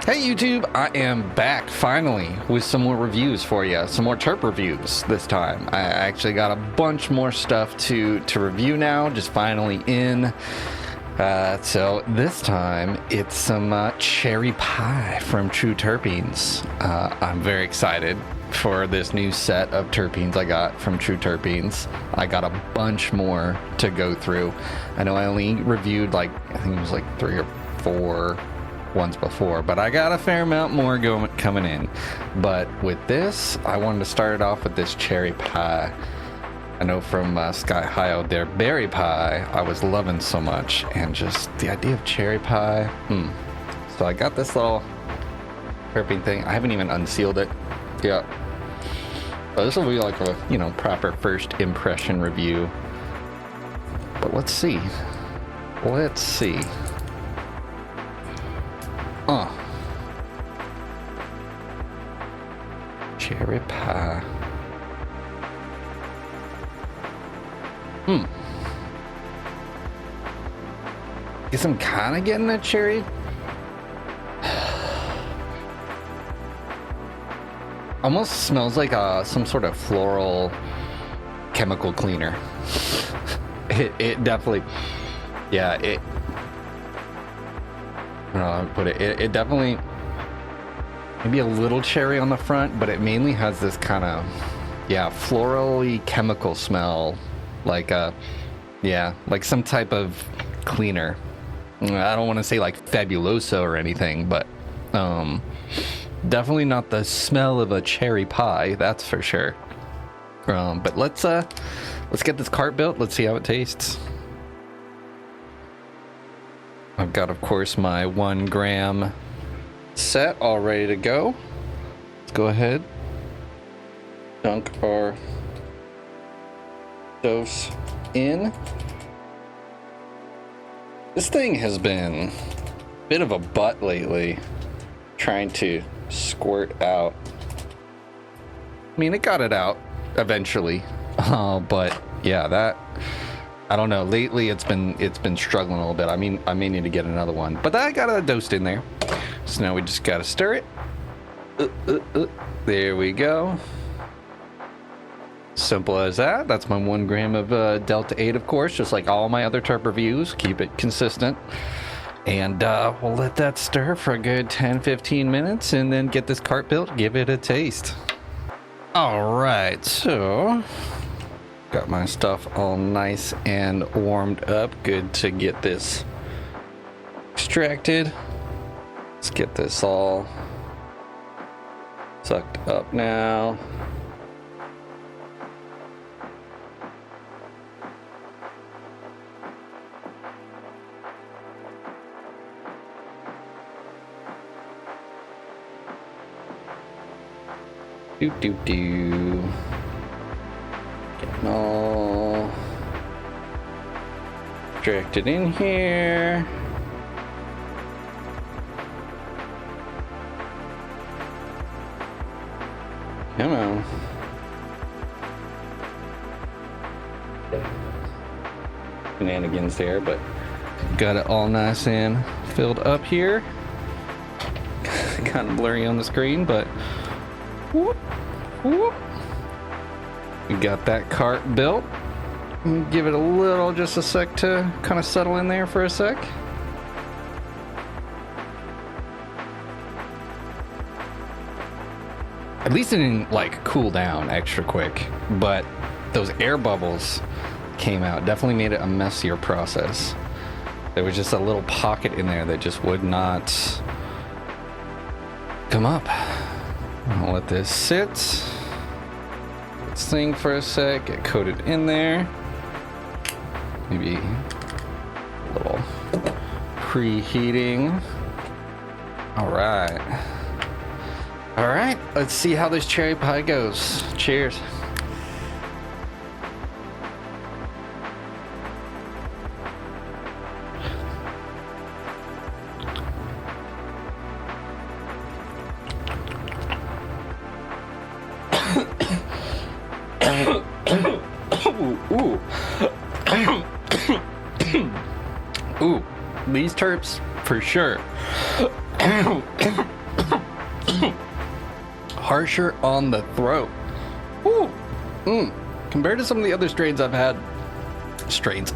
Hey YouTube, I am back finally with some more reviews for you, some more terp reviews this time. I actually got a bunch more stuff to review now, just finally in. So this time it's some cherry pie from True Terpenes. I'm very excited for this new set of terpenes I got from True Terpenes. I got a bunch more to go through. I know I only reviewed I think it was 3 or 4 ones before, but I got a fair amount more coming in. But with this, I wanted to start it off with this cherry pie. I know from Sky High out there, berry pie I was loving so much, and just the idea of cherry pie. So I got this little terpene thing. I haven't even unsealed it yet. So this will be like a proper first impression review. But let's see. Cherry pie. Guess I'm kind of getting a cherry. Almost smells like some sort of floral chemical cleaner. It definitely, yeah, I don't know how to put it. It definitely, maybe a little cherry on the front, but it mainly has this kind of, florally chemical smell, like some type of cleaner. I don't want to say like Fabuloso or anything, but definitely not the smell of a cherry pie, that's for sure. But let's get this cart built. Let's see how it tastes. I've got, of course, my 1 gram set all ready to go. Let's go ahead, dunk our dose in. This thing has been a bit of a butt lately, trying to squirt out. I mean, it got it out eventually, but yeah, that, I don't know. Lately, it's been struggling a little bit. I mean, I may need to get another one, but I got a dosed in there. So now we just gotta stir it. There we go. Simple as that. That's my 1 gram of Delta 8, of course, just like all my other terp reviews. Keep it consistent. And we'll let that stir for a good 10-15 minutes and then get this cart built, give it a taste. All right, so got my stuff all nice and warmed up. Good to get this extracted. Let's get this all sucked up now. Getting all extracted in here. Come on. Shenanigans there, but got it all nice and filled up here. Kind of blurry on the screen, but whoop, whoop. We got that cart built. Give it just a sec to kind of settle in there for a sec. At least it didn't cool down extra quick, but those air bubbles came out. Definitely made it a messier process. There was just a little pocket in there that just would not come up. I'll let this sit. This thing for a sec, get coated in there. Maybe a little preheating. All right. All right, let's see how this cherry pie goes. Cheers. Ooh, these terps for sure harsher on the throat. Woo! Compared to some of the other strains I've had,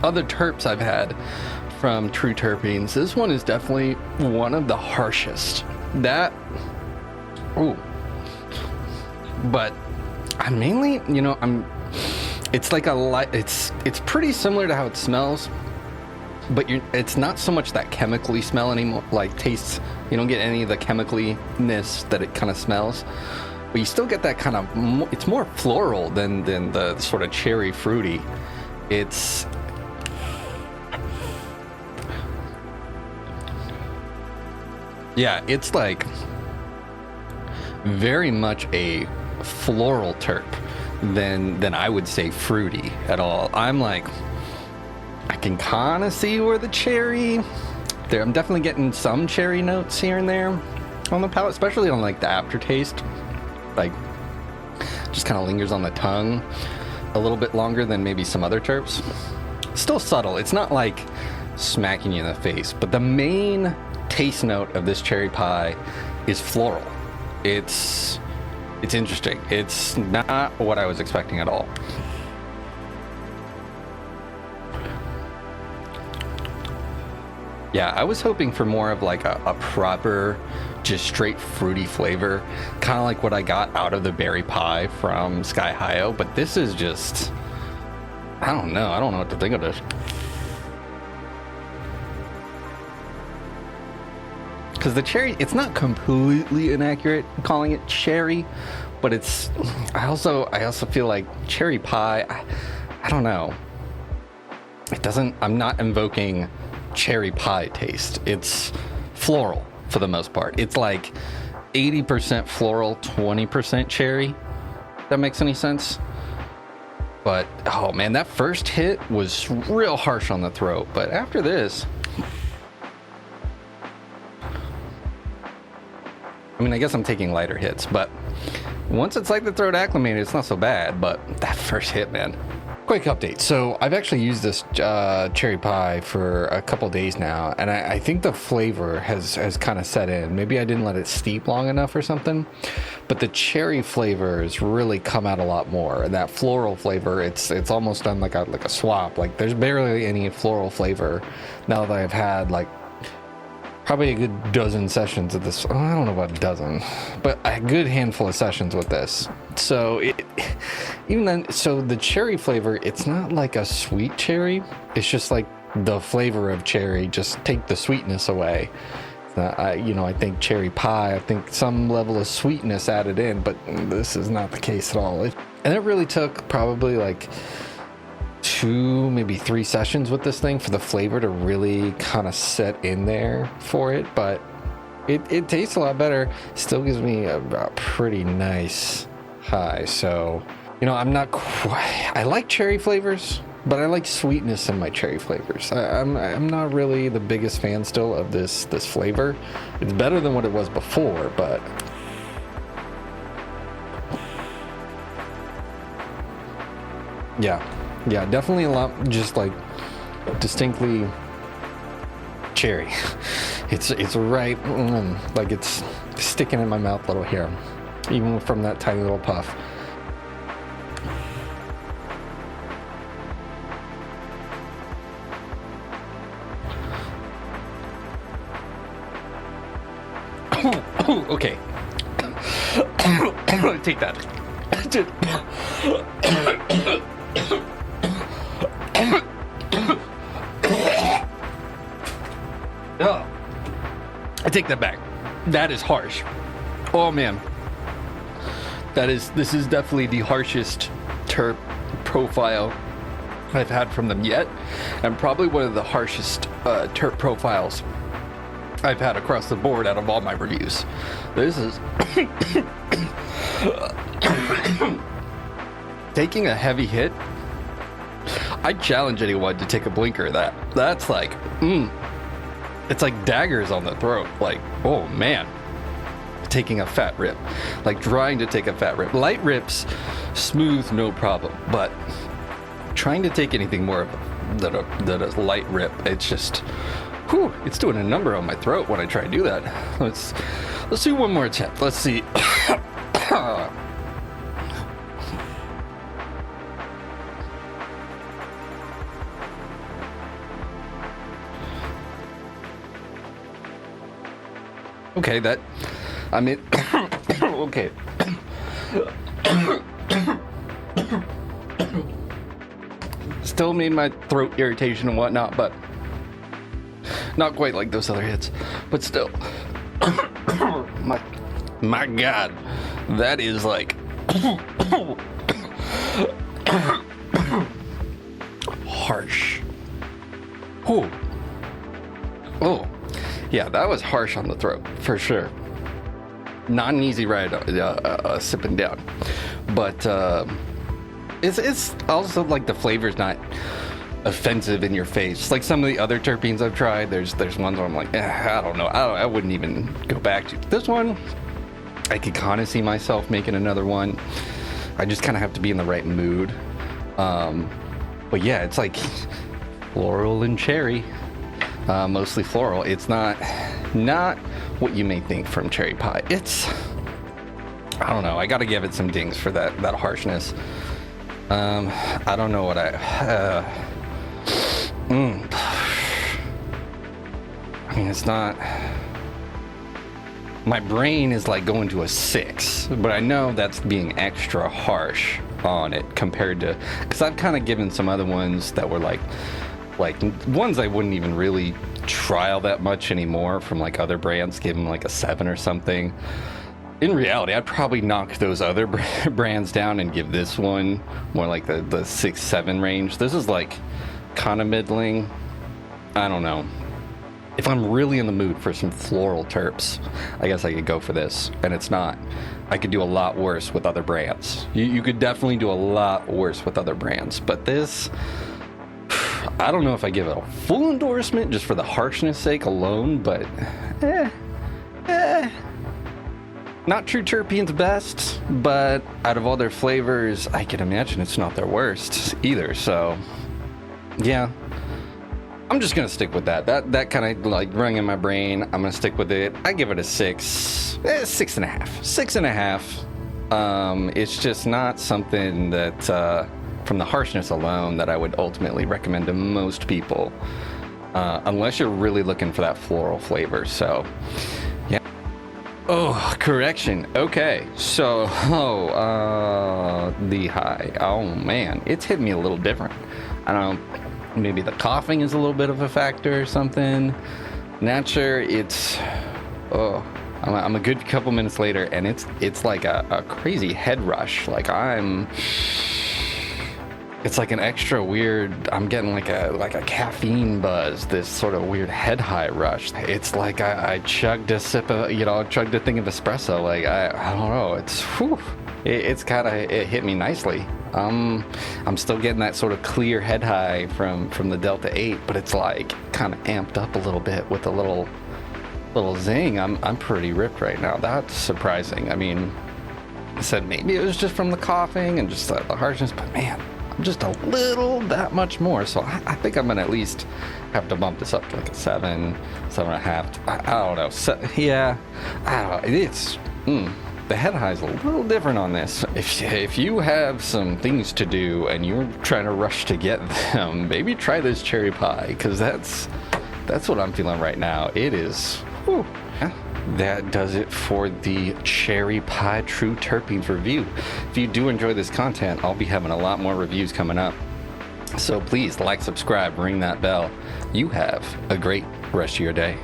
other terps I've had from True Terpenes, this one is definitely one of the harshest. But I'm mainly, it's like it's pretty similar to how it smells, but it's not so much that chemically smell anymore, like tastes. You don't get any of the chemicaliness that it kind of smells, but you still get that kind of, it's more floral than the sort of cherry fruity. It's like very much a floral terp than I would say fruity at all. I'm like, I can kind of see where the cherry there. I'm definitely getting some cherry notes here and there on the palate, especially on like the aftertaste. Like, just kind of lingers on the tongue a little bit longer than maybe some other terps. Still subtle. It's not like smacking you in the face, but the main taste note of this cherry pie is floral. It's interesting. It's not what I was expecting at all. Yeah, I was hoping for more of like a proper, just straight fruity flavor, kind of like what I got out of the berry pie from Sky High-O, but this is just, I don't know what to think of this. Because the cherry, it's not completely inaccurate calling it cherry, but it's, I also feel like cherry pie, I don't know. It doesn't, I'm not invoking cherry pie taste. It's floral for the most part. It's like 80% floral, 20% cherry. If that makes any sense? But, oh man, that first hit was real harsh on the throat. But after this, I mean, I guess I'm taking lighter hits, but once it's like the throat acclimated, it's not so bad. But that first hit, man. Quick update. So I've actually used this cherry pie for a couple days now, and I think the flavor has kind of set in. Maybe I didn't let it steep long enough or something, but the cherry flavors really come out a lot more. And that floral flavor, it's almost done like a swap. Like there's barely any floral flavor now that I've had like probably a good dozen sessions of this. I don't know about a dozen, but a good handful of sessions with this. So even then, so the cherry flavor, it's not like a sweet cherry. It's just like the flavor of cherry. Just take the sweetness away. I think cherry pie, I think some level of sweetness added in, but this is not the case at all. And it really took probably like 2, maybe 3 sessions with this thing for the flavor to really kind of set in there for it, but it tastes a lot better. Still gives me a pretty nice high. So, I'm not quite, I like cherry flavors, but I like sweetness in my cherry flavors. I'm not really the biggest fan still of this flavor. It's better than what it was before, but yeah, definitely a lot, just like distinctly cherry. It's right, like it's sticking in my mouth a little here, even from that tiny little puff. Okay. Take that. Oh, I take that back. That is harsh. Oh man. This is definitely the harshest terp profile I've had from them yet, and probably one of the harshest terp profiles I've had across the board out of all my reviews. This is taking a heavy hit. I challenge anyone to take a blinker of that. That's like, it's like daggers on the throat. Like, oh man, taking a fat rip, like trying to take a fat rip. Light rips, smooth, no problem. But trying to take anything more than a light rip, it's just, whew, it's doing a number on my throat when I try to do that. Let's do one more attempt. Let's see. Okay, that, I mean, okay. Still made my throat irritation and whatnot, but not quite like those other hits. But still, my God, that is like harsh. Oh, oh, yeah, that was harsh on the throat for sure. Not an easy ride sipping down, but it's also like the flavor's not offensive in your face. Like some of the other terpenes I've tried, there's ones where I'm like, I don't know, I wouldn't even go back to. This one, I could kind of see myself making another one. I just kind of have to be in the right mood. But yeah, it's like floral and cherry, mostly floral. It's not what you may think from cherry pie. It's, I don't know, I gotta give it some dings for that harshness. I don't know what I mean, it's not, my brain is like going to a 6, but I know that's being extra harsh on it compared to, because I've kind of given some other ones that were like ones I wouldn't even really trial that much anymore from like other brands, give them like a 7 or something. In reality, I'd probably knock those other brands down and give this one more like the 6-7 range. This is like kind of middling. I don't know. If I'm really in the mood for some floral terps, I guess I could go for this. And it's not. I could do a lot worse with other brands. You could definitely do a lot worse with other brands. But this, I don't know if I give it a full endorsement just for the harshness sake alone, but not true terpenes best, but out of all their flavors, I can imagine it's not their worst either. So yeah, I'm just gonna stick with that. That kind of like rung in my brain. I'm gonna stick with it. I give it a 6, 6.5, 6.5. It's just not something that, from the harshness alone, that I would ultimately recommend to most people, unless you're really looking for that floral flavor. So yeah. Oh, correction. Okay, so the high. Oh man, it's hitting me a little different. I don't know. Maybe the coughing is a little bit of a factor or something. Not sure. It's, I'm a good couple minutes later, and it's like a crazy head rush. Like it's like an extra weird, I'm getting like a caffeine buzz, this sort of weird head high rush. It's like I chugged a sip of, chugged a thing of espresso. Like I don't know, it's, whew, it's kind of, it hit me nicely. I'm still getting that sort of clear head high from the Delta 8, but it's like kind of amped up a little bit with a little zing. I'm pretty ripped right now. That's surprising. I mean, I said maybe it was just from the coughing and just the harshness, but man, I'm just a little that much more. So I think I'm gonna at least have to bump this up to like a 7, 7.5. I don't know. So, yeah, I don't know. It's the head high is a little different on this. If you have some things to do and you're trying to rush to get them, maybe try this cherry pie, because that's what I'm feeling right now. It is. Whew. That does it for the cherry pie true terpenes review. If you do enjoy this content, I'll be having a lot more reviews coming up. So please like, subscribe, ring that bell. You have a great rest of your day.